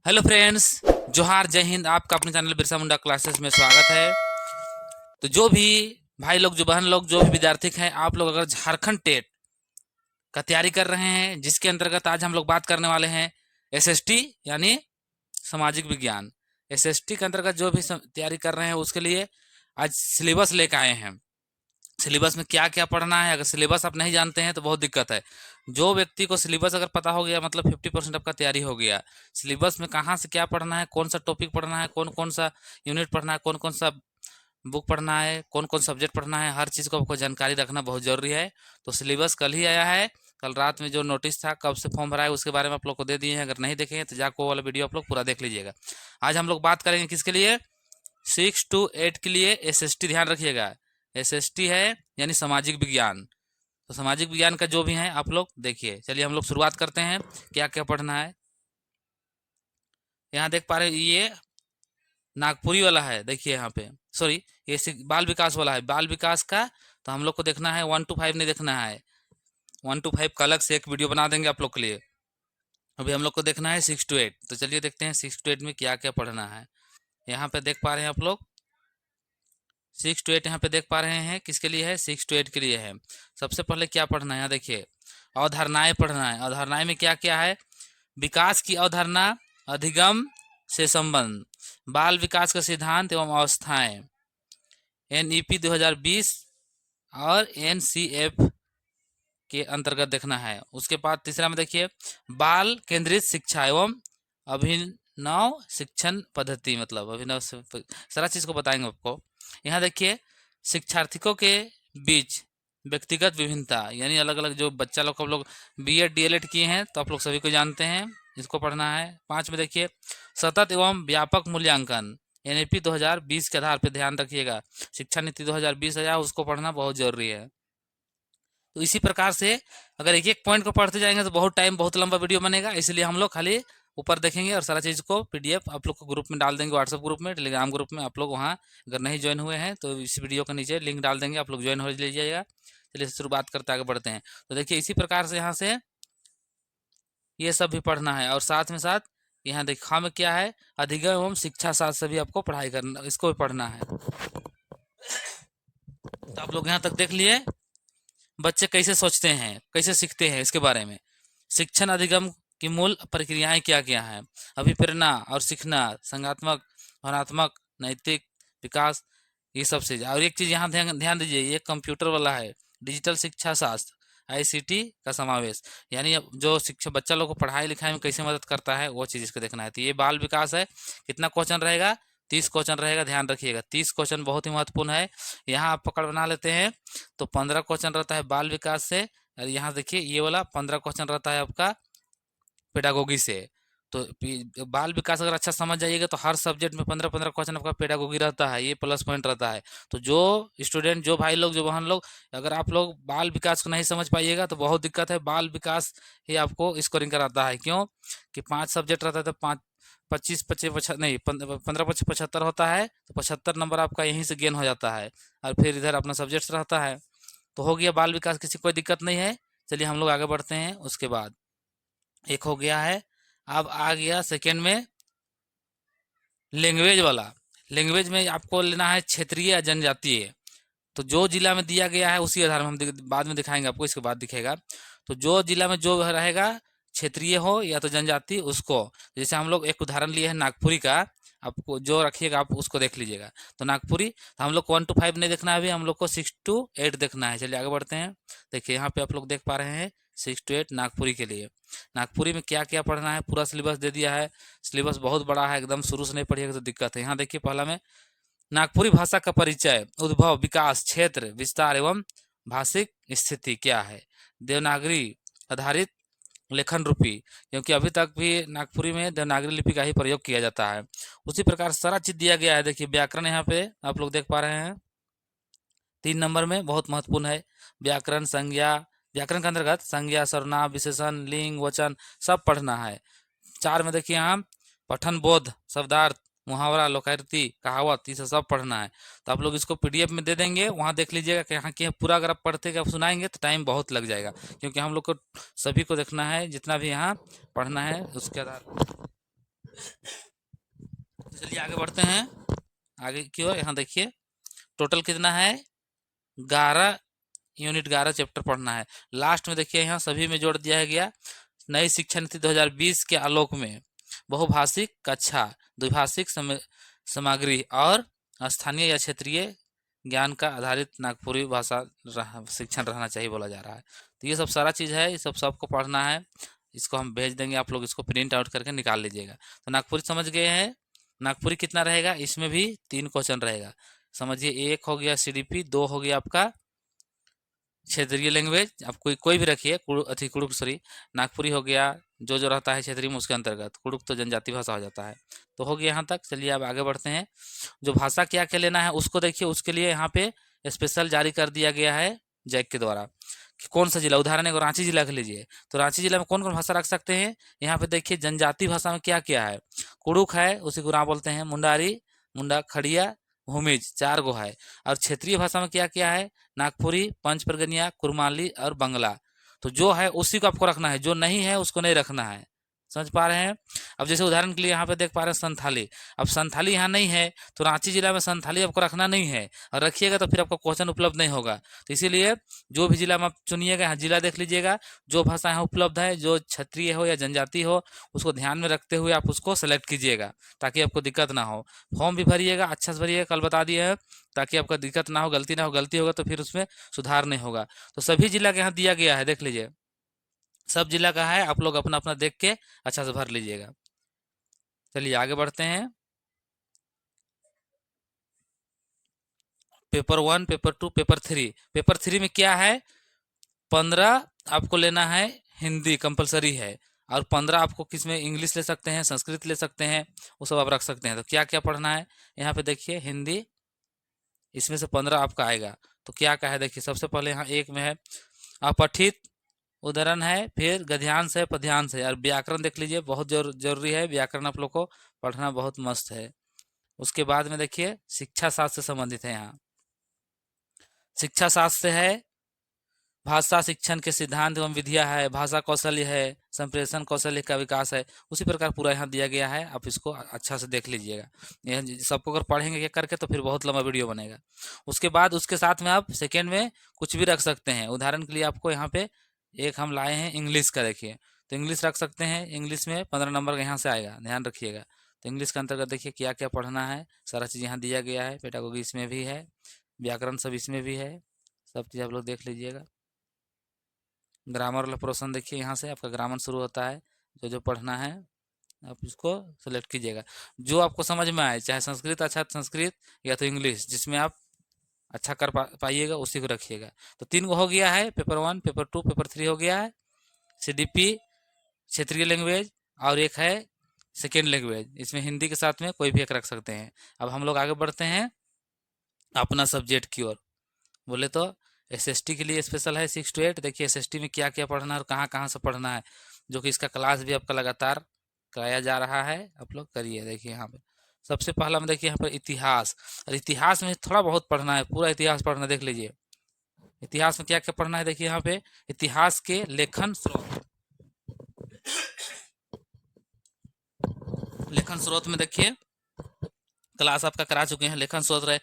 Hello friends, जोहार, जय हिंद। आपका अपने चैनल बिरसा मुंडा क्लासेस में स्वागत है। तो जो भी भाई लोग, जो बहन लोग, जो भी विद्यार्थी हैं, आप लोग अगर झारखंड टेट का तैयारी कर रहे हैं, जिसके अंतर्गत आज हम लोग बात करने वाले हैं एसएसटी यानी सामाजिक विज्ञान। एसएसटी के अंतर्गत जो भी तैयारी कर रहे हैं उसके लिए आज सिलेबस लेकर आए हैं। सिलेबस में क्या क्या पढ़ना है, अगर सिलेबस आप नहीं जानते हैं तो बहुत दिक्कत है। जो व्यक्ति को सिलेबस अगर पता हो गया मतलब 50% आपका तैयारी हो गया। सिलेबस में कहाँ से क्या पढ़ना है, कौन सा टॉपिक पढ़ना है, कौन कौन सा यूनिट पढ़ना है, कौन कौन सा बुक पढ़ना है, कौन कौन सब्जेक्ट पढ़ना है, हर चीज़ को आपको जानकारी रखना बहुत ज़रूरी है। तो सिलेबस कल ही आया है। कल रात में जो नोटिस था कब से फॉर्म भरा है उसके बारे में आप लोग को दे दिए हैं। अगर नहीं देखे तो जाकर वो वाला वीडियो आप लोग पूरा देख लीजिएगा। आज हम लोग बात करेंगे किसके लिए, 6 to 8 के लिए एसएसटी। ध्यान रखिएगा, एसएसटी है यानी सामाजिक विज्ञान। तो सामाजिक विज्ञान का जो भी है आप लोग देखिए। चलिए हम लोग शुरुआत करते हैं, क्या क्या पढ़ना है। यहाँ देख पा रहे हैं, ये नागपुरी वाला है। देखिए यहाँ पे, सॉरी, ये बाल विकास वाला है, बाल विकास का। तो हम लोग को देखना है 1 to 5 नहीं देखना है। 1 to 5 का अलग से एक वीडियो बना देंगे आप लोग के लिए। अभी हम लोग को देखना है 6 to 8। तो चलिए देखते हैं 6 to 8 में क्या क्या पढ़ना है। यहाँ पे देख पा रहे हैं आप लोग 6 to 8, यहाँ पे देख पा रहे हैं किसके लिए है, 6 to 8 के लिए है। सबसे पहले क्या पढ़ना है, यहाँ देखिए अवधारणाएं पढ़ना है। अवधारणाएं में क्या क्या है, विकास की अवधारणा, अधिगम से संबंध, बाल विकास का सिद्धांत एवं अवस्थाएं, एनईपी 2020 और एनसीएफ के अंतर्गत देखना है। उसके बाद तीसरा में देखिए बाल केंद्रित शिक्षा एवं अभिनव शिक्षण पद्धति, मतलब अभिनव सारा चीज़ को बताएंगे आपको। यहाँ देखिए शिक्षार्थियों के बीच व्यक्तिगत विभिन्नता, यानी अलग अलग जो बच्चा लोग, हम लोग बीएड डीएलएड किए हैं तो आप लोग सभी को जानते हैं, इसको पढ़ना है। 5 में देखिए सतत एवं व्यापक मूल्यांकन, एनईपी 2020 के आधार पर। ध्यान रखिएगा शिक्षा नीति 2020 आया, उसको पढ़ना बहुत जरूरी है। तो इसी प्रकार से अगर एक एक पॉइंट को पढ़ते जाएंगे तो बहुत टाइम, बहुत लंबा वीडियो बनेगा, इसलिए हम लोग खाली ऊपर देखेंगे और सारा चीज़ को पीडीएफ आप लोग को ग्रुप में डाल देंगे, व्हाट्सएप ग्रुप में, टेलीग्राम ग्रुप में। आप लोग वहाँ अगर नहीं ज्वाइन हुए हैं तो इस वीडियो के नीचे लिंक डाल देंगे, आप लोग ज्वाइन हो लीजिएगा। चलिए शुरुआत करते आगे बढ़ते हैं। तो देखिए इसी प्रकार से यहाँ से ये सब भी पढ़ना है, और साथ में साथ यहाँ देखा में क्या है, अधिगम एवं शिक्षा शास्त्र से भी आपको पढ़ाई करना, इसको भी पढ़ना है। तो आप लोग यहाँ तक देख लिए बच्चे कैसे सोचते हैं, कैसे सीखते हैं, इसके बारे में। शिक्षण अधिगम की मूल प्रक्रियाएं क्या क्या हैं, अभिप्रेरणा और सीखना, संज्ञानात्मक, भावनात्मक, नैतिक विकास, ये सब चीज। और एक चीज यहाँ ध्यान ध्यान दीजिए, ये कंप्यूटर वाला है, डिजिटल शिक्षा शास्त्र, आईसीटी का समावेश, यानी अब जो शिक्षा बच्चा लोग को पढ़ाई लिखाई में कैसे मदद करता है वो चीज़ इसको देखना है। तो ये बाल विकास है। कितना क्वेश्चन रहेगा, 30 क्वेश्चन रहेगा। ध्यान रखिएगा 30 क्वेश्चन बहुत ही महत्वपूर्ण है। यहाँ आप पकड़ बना लेते हैं तो 15 क्वेश्चन रहता है बाल विकास से, और यहाँ देखिए ये वाला 15 क्वेश्चन रहता है आपका पेडागोगी से। तो बाल विकास अगर अच्छा समझ जाइएगा तो हर सब्जेक्ट में 15-15 क्वेश्चन आपका पेडागोगी रहता है, ये प्लस पॉइंट रहता है। तो जो स्टूडेंट, जो भाई लोग, जो बहन लोग, अगर आप लोग बाल विकास को नहीं समझ पाइएगा तो बहुत दिक्कत है। बाल विकास ही आपको स्कोरिंग कराता है, क्यों कि 5 सब्जेक्ट रहता है तो 5 25 25 नहीं 15 25 75 होता है, तो 75 नंबर आपका यहीं से गेन हो जाता है, और फिर इधर अपना सब्जेक्ट रहता है। तो हो गया बाल विकास, किसी कोई दिक्कत नहीं है। चलिए हम लोग आगे बढ़ते हैं। उसके बाद एक हो गया है, अब आ गया सेकेंड में लैंग्वेज वाला। लैंग्वेज में आपको लेना है क्षेत्रीय या जनजातीय। तो जो जिला में दिया गया है उसी आधार में हम बाद में दिखाएंगे आपको, इसके बाद दिखेगा। तो जो जिला में जो रहेगा, क्षेत्रीय हो या तो जनजाति, उसको, जैसे हम लोग एक उदाहरण लिए हैं नागपुरी का, आपको जो रखिएगा आप उसको देख लीजिएगा। तो नागपुरी, तो हम लोग को 1 to 5 नहीं देखना है, अभी हम लोग को 6 to 8 देखना है। चलिए आगे बढ़ते हैं। देखिए यहाँ पे आप लोग देख पा रहे हैं 6 to 8 नागपुरी के लिए। नागपुरी में क्या क्या पढ़ना है, पूरा सिलेबस दे दिया है। सिलेबस बहुत बड़ा है, एकदम शुरू से नहीं पढ़िएगा तो दिक्कत है। यहाँ देखिए पहला में नागपुरी भाषा का परिचय, उद्भव, विकास, क्षेत्र, विस्तार एवं भाषिक स्थिति क्या है, देवनागरी आधारित लेखन रूपी, क्योंकि अभी तक भी नागपुरी में देवनागरी लिपि का ही प्रयोग किया जाता है। उसी प्रकार सारा चीज दिया गया है। देखिए व्याकरण यहाँ पे आप लोग देख पा रहे हैं 3 नंबर में बहुत महत्वपूर्ण है। व्याकरण, संज्ञा, व्याकरण के अंतर्गत संज्ञा, सर्वनाम, विशेषण, लिंग, वचन सब पढ़ना है। 4 में देखिए यहाँ पठन बोध, शब्दार्थ, मुहावरा, लोकायती, कहावत, ये सब पढ़ना है। तो आप लोग इसको पीडीएफ में दे देंगे, वहाँ देख लीजिएगा कि यहाँ की पूरा अगर आप पढ़ते कि आप सुनाएंगे तो टाइम बहुत लग जाएगा, क्योंकि हम लोग को सभी को देखना है, जितना भी यहाँ पढ़ना है उसके आधार चलिए आगे बढ़ते हैं आगे की ओर। यहाँ देखिए टोटल कितना है, 11 यूनिट, 11 चैप्टर पढ़ना है। लास्ट में देखिए यहाँ सभी में जोड़ दिया गया नई शिक्षा नीति 2020 के आलोक में बहुभाषिक कक्षा, द्विभाषिक सामग्री और स्थानीय या क्षेत्रीय ज्ञान का आधारित नागपुरी भाषा शिक्षण रहना चाहिए बोला जा रहा है। तो ये सब सारा चीज़ है, ये सब सबको पढ़ना है। इसको हम भेज देंगे, आप लोग इसको प्रिंट आउट करके निकाल लीजिएगा। तो नागपुरी समझ गए हैं। नागपुरी कितना रहेगा, इसमें भी 3 क्वेश्चन रहेगा। समझिए, 1 हो गया सीडीपी, 2 हो गया आपका क्षेत्रीय लैंग्वेज, आप कोई भी रखिए, कुड़ुक सॉरी नागपुरी हो गया, जो जो रहता है क्षेत्रीय में उसके अंतर्गत। कुड़ुक तो जनजाति भाषा हो जाता है। तो हो गया यहाँ तक। चलिए अब आगे बढ़ते हैं। जो भाषा क्या क्या लेना है उसको देखिए। उसके लिए यहाँ पे स्पेशल जारी कर दिया गया है जैक के द्वारा कि कौन सा जिला, उदाहरण को रांची जिला के लीजिए। तो रांची जिला में कौन कौन भाषा रख सकते हैं। यहाँ पे देखिए जनजाति भाषा में क्या क्या है। कुड़ुक है, उसी को बोलते हैं, मुंडारी, मुंडा, खड़िया, भूमिज, 4 गो है। और क्षेत्रीय भाषा में क्या क्या है, नागपुरी, पंच परगनिया, कुरमाली और बंगला। तो जो है उसी को आपको रखना है, जो नहीं है उसको नहीं रखना है। समझ पा रहे हैं। अब जैसे उदाहरण के लिए यहाँ पे देख पा रहे हैं संथाली। अब संथाली यहाँ नहीं है तो रांची जिला में संथाली आपको रखना नहीं है, और रखिएगा तो फिर आपको क्वेश्चन उपलब्ध नहीं होगा। तो इसीलिए जो भी जिला में आप चुनिएगा, यहाँ जिला देख लीजिएगा, जो भाषा यहाँ उपलब्ध है, जो क्षेत्रीय हो या जनजाति हो, उसको ध्यान में रखते हुए आप उसको सेलेक्ट कीजिएगा ताकि आपको दिक्कत ना हो। फॉर्म भी भरिएगा, अच्छा से भरिएगा, कल बता दिए है, ताकि आपका दिक्कत ना हो, गलती ना हो। गलती होगा तो फिर उसमें सुधार नहीं होगा। तो सभी जिला के यहाँ दिया गया है, देख लीजिए, सब जिला का है। आप लोग अपना अपना देख के अच्छा से भर लीजिएगा। चलिए आगे बढ़ते हैं। Paper 1, paper 2, paper 3। पेपर 3 में क्या है, 15 आपको लेना है हिंदी कंपलसरी है, और 15 आपको किस में, इंग्लिश ले सकते हैं, संस्कृत ले सकते हैं, वो सब आप रख सकते हैं। तो क्या क्या पढ़ना है, यहाँ पे देखिए हिंदी, इसमें से 15 आपका आएगा। तो क्या क्या है देखिए, सबसे पहले यहाँ एक में है अपठित उदाहरण है, फिर गद्यांश है, पद्यांश है, और व्याकरण देख लीजिए, बहुत जरूरी है व्याकरण, आप लोग को पढ़ना बहुत मस्त है। उसके बाद में देखिए शिक्षा शास्त्र से संबंधित है। यहाँ शिक्षा शास्त्र है, भाषा शिक्षण के सिद्धांत एवं विधियां है, भाषा कौशल्य है, संप्रेषण कौशल्य का विकास है। उसी प्रकार पूरा यहाँ दिया गया है, आप इसको अच्छा से देख लीजिएगा। यह सबको अगर पढ़ेंगे एक करके तो फिर बहुत लंबा वीडियो बनेगा। उसके बाद उसके साथ में आप सेकेंड में कुछ भी रख सकते हैं। उदाहरण के लिए आपको यहाँ पे एक हम लाए हैं इंग्लिश का, देखिए, तो इंग्लिश रख सकते हैं। इंग्लिश में 15 नंबर का यहाँ से आएगा, ध्यान रखिएगा। तो इंग्लिश के अंतर्गत देखिए क्या क्या पढ़ना है, सारा चीज़ यहाँ दिया गया है। पेडागोगी इसमें भी है, व्याकरण सब इसमें भी है, सब चीज़ आप लोग देख लीजिएगा। ग्रामर वाला पोर्शन देखिए, यहाँ से आपका ग्रामर शुरू होता है। जो जो पढ़ना है आप इसको सेलेक्ट कीजिएगा, जो आपको समझ में आए, चाहे संस्कृत अच्छा संस्कृत, या तो इंग्लिश जिसमें आप अच्छा कर पाइएगा उसी को रखिएगा। तो 3 गो हो गया है, पेपर 1, पेपर 2, पेपर 3 हो गया है। सीडीपी क्षेत्रीय लैंग्वेज, और एक है सेकेंड लैंग्वेज, इसमें हिंदी के साथ में कोई भी एक रख सकते हैं। अब हम लोग आगे बढ़ते हैं अपना सब्जेक्ट की ओर। बोले तो एसएसटी के लिए स्पेशल है 6 to 8। देखिए एसएसटी में क्या क्या पढ़ना है और कहाँ कहाँ से पढ़ना है, जो कि इसका क्लास भी आपका लगातार कराया जा रहा है, आप लोग करिए। देखिए यहाँ पे सबसे पहला में देखिए यहाँ पर इतिहास, और इतिहास में थोड़ा बहुत पढ़ना है, पूरा इतिहास पढ़ना। देख लीजिए इतिहास में क्या क्या पढ़ना है। देखिए यहाँ पे इतिहास के लेखन स्रोत, लेखन स्रोत में देखिए क्लास आपका करा चुके हैं। लेखन स्रोत रहे,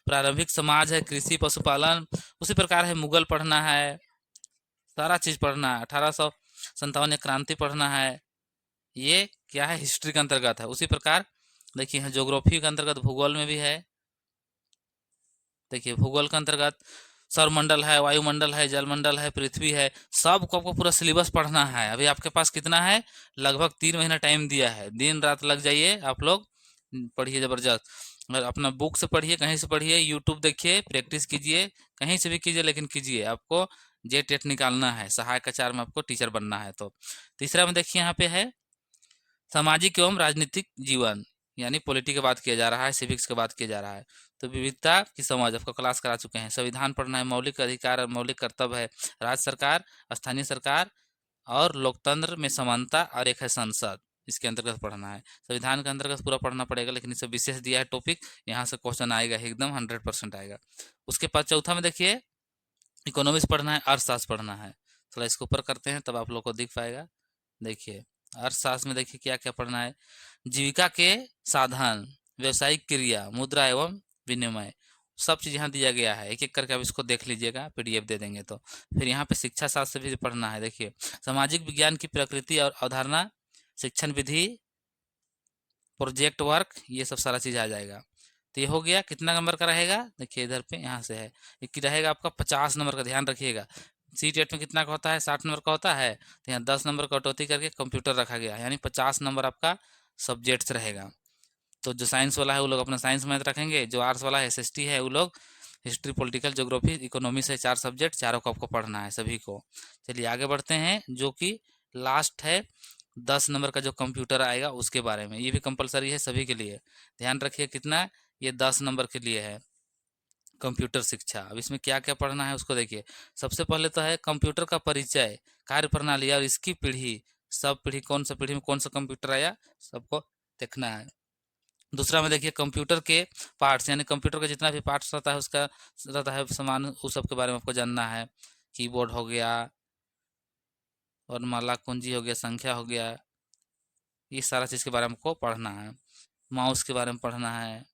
प्रारंभिक समाज है, कृषि पशुपालन, उसी प्रकार है मुगल पढ़ना है, सारा चीज पढ़ना है। 1857 क्रांति पढ़ना है, ये क्या है, हिस्ट्री के अंतर्गत है। उसी प्रकार देखिए यहाँ ज्योग्राफी के अंतर्गत भूगोल में भी है। देखिए भूगोल के अंतर्गत सौरमंडल है, वायुमंडल है, जलमंडल है, पृथ्वी है, सब को आपको पूरा सिलेबस पढ़ना है। अभी आपके पास कितना है, लगभग 3 महीना टाइम दिया है। दिन रात लग जाइए, आप लोग पढ़िए जबरदस्त। और अपना बुक से पढ़िए, कहीं से पढ़िए, यूट्यूब देखिए, प्रैक्टिस कीजिए, कहीं से भी कीजिए, लेकिन कीजिए। आपको जेट टेट निकालना है, सहायक आचार्य में आपको टीचर बनना है। तो तीसरा में देखिए यहाँ पे है सामाजिक एवं राजनीतिक जीवन, यानी पॉलिटी की बात किया जा रहा है, सिविक्स की बात किया जा रहा है। तो विविधता की समझ आपको क्लास करा चुके हैं। संविधान पढ़ना है, मौलिक अधिकार और मौलिक कर्तव्य है, राज्य सरकार, स्थानीय सरकार और लोकतंत्र में समानता, और एक है संसद, इसके अंतर्गत पढ़ना है। संविधान के अंतर्गत पूरा पढ़ना पड़ेगा, लेकिन इसे विशेष दिया है टॉपिक, यहाँ से क्वेश्चन आएगा एकदम 100% आएगा। उसके बाद चौथा में देखिए इकोनॉमिक्स पढ़ना है, अर्थशास्त्र पढ़ना है। थोड़ा इसको ऊपर करते हैं तब आप लोग को दिख पाएगा। देखिए अर्थशास्त्र में देखिए क्या क्या पढ़ना है, जीविका के साधन, व्यवसायिक क्रिया, मुद्रा एवं विनिमय, सब चीज़ यहाँ दिया गया है। एक एक करके आप इसको देख लीजिएगा, पीडीएफ दे देंगे तो। फिर यहाँ पे शिक्षा शास्त्र भी पढ़ना है। देखिए, सामाजिक विज्ञान की प्रकृति और अवधारणा, शिक्षण विधि, प्रोजेक्ट वर्क, ये सब सारा चीज़ आ जाएगा। तो ये हो गया। कितना नंबर का रहेगा? देखिए इधर पे यहाँ से है, एक रहेगा आपका 50 नंबर का, ध्यान रखिएगा। सी-टेट में कितना का होता है? 60 नंबर का होता है। तो यहाँ 10 नंबर कटौती करके कंप्यूटर रखा गया, यानी 50 नंबर आपका सब्जेक्ट्स रहेगा। तो जो साइंस वाला है वो लोग अपना साइंस मैथ रखेंगे, जो आर्ट्स वाला है एसएसटी है वो लोग हिस्ट्री, पॉलिटिकल, ज्योग्राफी, इकोनॉमी से 4 सब्जेक्ट, चारों को आपको पढ़ना है सभी को। चलिए आगे बढ़ते हैं, जो कि लास्ट है 10 नंबर का जो कंप्यूटर आएगा उसके बारे में। ये भी कंपलसरी है सभी के लिए, ध्यान रखिए। कितना? ये 10 नंबर के लिए है कंप्यूटर शिक्षा। अब इसमें क्या क्या पढ़ना है उसको देखिए। सबसे पहले तो है कंप्यूटर का परिचय, कार्य प्रणाली और इसकी पीढ़ी, सब पीढ़ी, कौन सा पीढ़ी में कौन सा कंप्यूटर आया सबको देखना है। दूसरा में देखिए कंप्यूटर के पार्ट्स, यानी कंप्यूटर का जितना भी पार्ट्स रहता है उसका रहता है सामान, उस सब के बारे में आपको जानना है। कीबोर्ड हो गया, और माला कुंजी हो गया, संख्या हो गया, ये सारा चीज़ के बारे में आपको पढ़ना है। माउस के बारे में पढ़ना है।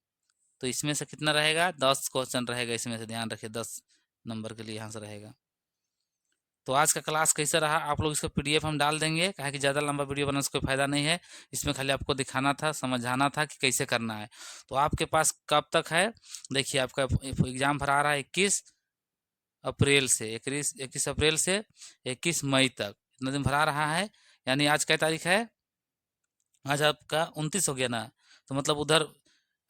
तो इसमें से कितना रहेगा? 10 क्वेश्चन रहेगा इसमें से, ध्यान रखिए 10 नंबर के लिए यहाँ से रहेगा। तो आज का क्लास कैसा रहा? आप लोग इसका पीडीएफ हम डाल देंगे, कहा कि ज़्यादा लंबा वीडियो बनाने से कोई फायदा नहीं है। इसमें खाली आपको दिखाना था, समझाना था कि कैसे करना है। तो आपके पास कब तक है? देखिए आपका एग्ज़ाम भरा रहा है 21 अप्रैल से 21 अप्रैल से 21 मई तक, इतना दिन भरा रहा है। यानी आज क्या तारीख है? आज आपका 29 हो गया ना, तो मतलब उधर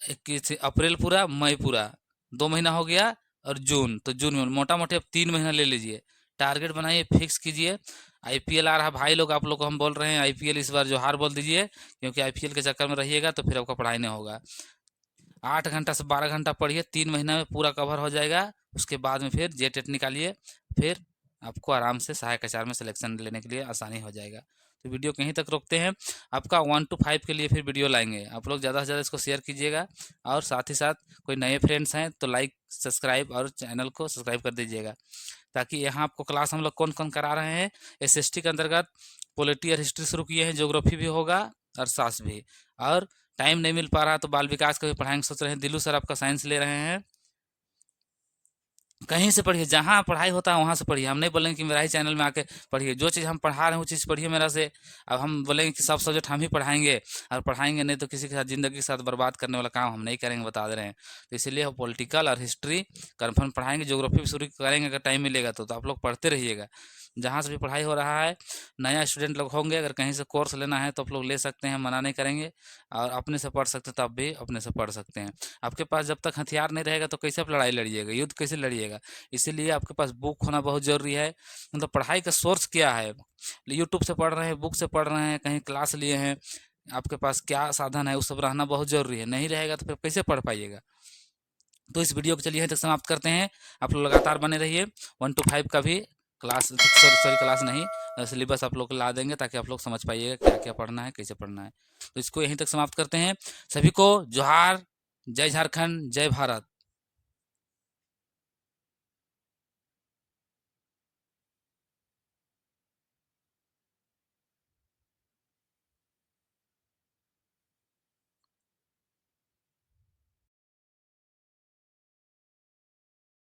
21 अप्रैल पूरा, मई पूरा, 2 महीना हो गया, और जून, तो जून में मोटा मोटी अब 3 महीना ले लीजिए। टारगेट बनाइए, फिक्स कीजिए। आईपीएल आ रहा भाई लोग, आप लोग को हम बोल रहे हैं आईपीएल इस बार जोहार बोल दीजिए, क्योंकि आईपीएल के चक्कर में रहिएगा तो फिर आपका पढ़ाई नहीं होगा। 8 घंटा से 12 घंटा पढ़िए, 3 महीना में पूरा कवर हो जाएगा। उसके बाद में फिर जेटेट निकालिए, फिर आपको आराम से सहायक आचार्य में सिलेक्शन लेने के लिए आसानी हो जाएगा। तो वीडियो कहीं तक रोकते हैं, आपका 1 to 5 के लिए फिर वीडियो लाएंगे। आप लोग ज़्यादा से ज़्यादा इसको शेयर कीजिएगा, और साथ ही साथ कोई नए फ्रेंड्स हैं तो लाइक, सब्सक्राइब और चैनल को सब्सक्राइब कर दीजिएगा, ताकि यहाँ आपको क्लास हम लोग कौन कौन करा रहे हैं। एसएसटी के अंतर्गत पॉलिटी और हिस्ट्री शुरू किए हैं, ज्योग्राफी भी होगा और सास भी। और टाइम नहीं मिल पा रहा तो बाल विकास का भी पढ़ाएंगे सोच रहे हैं। दिलू सर आपका साइंस ले रहे हैं। कहीं से पढ़िए, जहाँ पढ़ाई होता है वहाँ से पढ़िए। हम नहीं बोलेंगे कि मेरा ही चैनल में आके पढ़िए, जो चीज़ हम पढ़ा रहे हैं वो चीज़ पढ़िए मेरा से। अब हम बोलेंगे कि सब सब्जेक्ट हम ही पढ़ाएंगे, और पढ़ाएंगे नहीं तो किसी के साथ ज़िंदगी के साथ बर्बाद करने वाला काम हम नहीं करेंगे, बता दे रहे हैं। तो इसीलिए हम पॉलिटिकल और हिस्ट्री कन्फर्म पढ़ाएंगे, ज्योग्राफी भी शुरू करेंगे अगर टाइम मिलेगा तो आप लोग पढ़ते रहिएगा। जहाँ से भी पढ़ाई हो रहा है, नया स्टूडेंट लोग होंगे, अगर कहीं से कोर्स लेना है तो आप लोग ले सकते हैं, मना नहीं करेंगे। और अपने से पढ़ सकते हैं तो आप भी अपने से पढ़ सकते हैं। आपके पास जब तक हथियार नहीं रहेगा तो कैसे आप लड़ाई लड़िएगा, युद्ध कैसे लड़िएगा? इसीलिए आपके पास बुक होना बहुत ज़रूरी है। मतलब पढ़ाई का सोर्स क्या है? यूट्यूब से पढ़ रहे हैं, बुक से पढ़ रहे हैं, कहीं क्लास लिए हैं, आपके पास क्या साधन है, वो सब रहना बहुत ज़रूरी है। नहीं रहेगा तो फिर कैसे पढ़ पाइएगा? तो इस वीडियो को चलिए यहीं तक समाप्त करते हैं। आप लोग लगातार बने रहिए। 1 to 5 का भी क्लास, सॉरी क्लास नहीं, सिलेबस आप लोग को ला देंगे, ताकि आप लोग समझ पाइएगा क्या क्या पढ़ना है, कैसे पढ़ना है। तो इसको यहीं तक समाप्त करते हैं। सभी को जोहार, जय झारखंड, जय भारत।